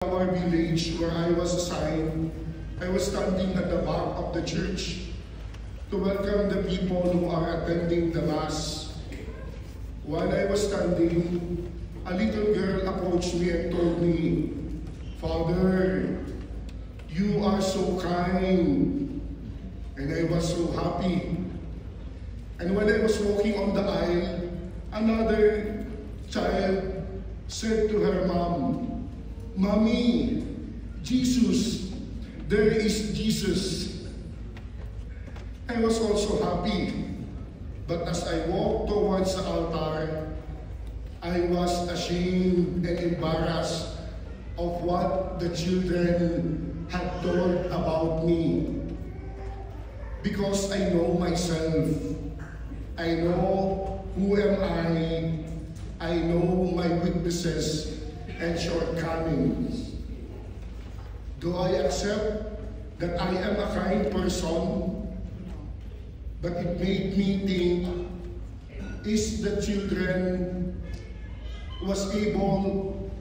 Our village where I was assigned, I was standing at the back of the church to welcome the people who are attending the Mass. While I was standing, a little girl approached me and told me, "Father, you are so kind." And I was so happy. And when I was walking on the aisle, another child said to her mom, "Mommy, Jesus, there is Jesus." I was also happy, but as I walked towards the altar, I was ashamed and embarrassed of what the children had told about me. Because I know myself, I know who am I know my weaknesses and shortcomings. Do I accept that I am a kind person? But it made me think, is the children was able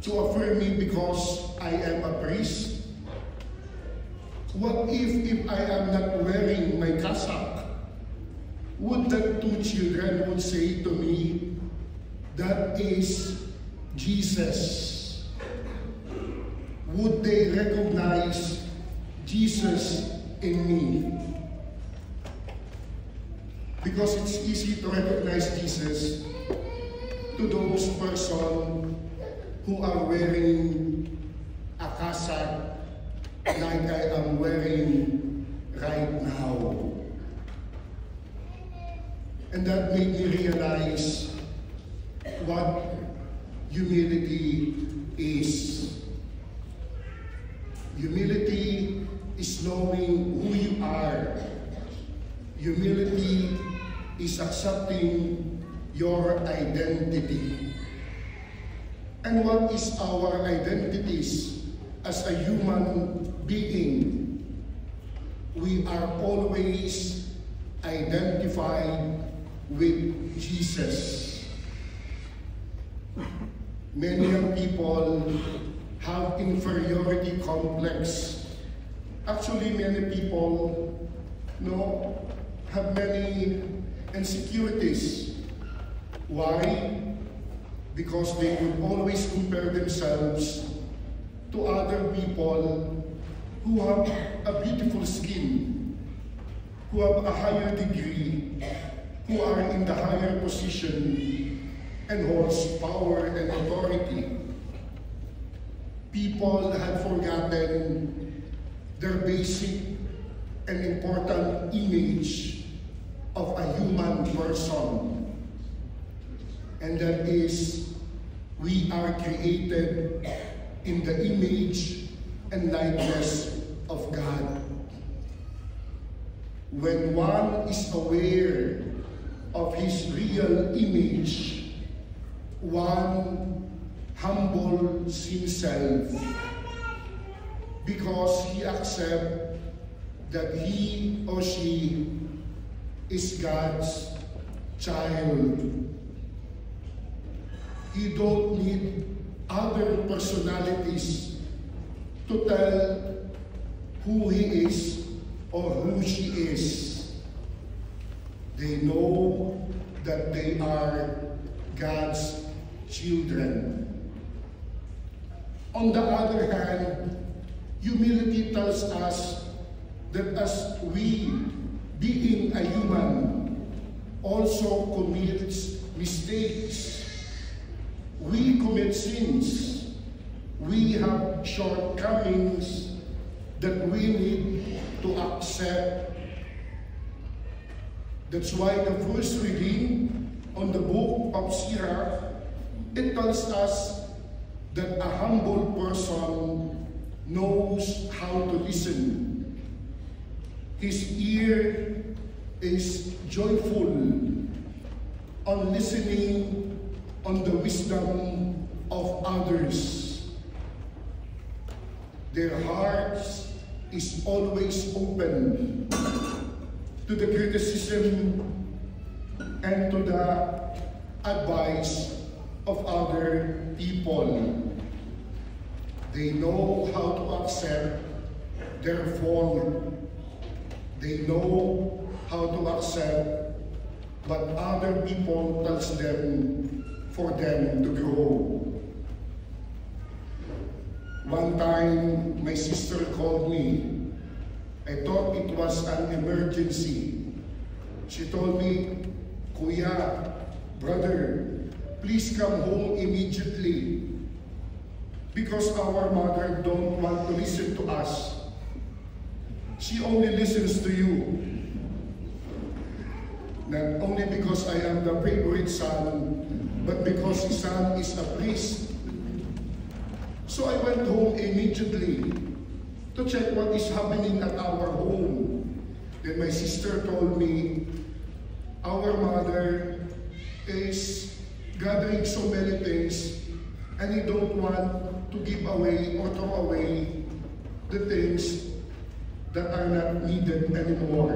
to affirm me because I am a priest? What if I am not wearing my cassock? Would the two children would say to me, "That is Jesus"? Would they recognize Jesus in me? Because it's easy to recognize Jesus to those persons who are wearing a cassock like I am wearing right now. And that made me realize what humility is. Humility is knowing who you are. Humility is accepting your identity. And what is our identities as a human being? We are always identified with Jesus. Many young people have inferiority complex. Actually, many people have many insecurities. Why? Because they would always compare themselves to other people who have a beautiful skin, who have a higher degree, who are in the higher position and holds power and authority. People have forgotten their basic and important image of a human person. And that is, we are created in the image and likeness of God. When one is aware of his real image, one humbles himself because he accepts that he or she is God's child. He don't need other personalities to tell who he is or who she is. They know that they are God's children. On the other hand, humility tells us that as we, being a human, also commits mistakes. We commit sins. We have shortcomings that we need to accept. That's why the first reading on the book of Sirach, it tells us that a humble person knows how to listen. His ear is joyful on listening on the wisdom of others. Their hearts is always open to the criticism and to the advice of other people. They know how to accept their fall. They know how to accept what other people tells them for them to grow. One time, my sister called me. I thought it was an emergency. She told me, "Kuya, brother, please come home immediately because our mother don't want to listen to us. She only listens to you. Not only because I am the favorite son, but because his son is a priest." So I went home immediately to check what is happening at our home. Then my sister told me, "Our mother is gathering so many things and he don't want to give away or throw away the things that are not needed anymore."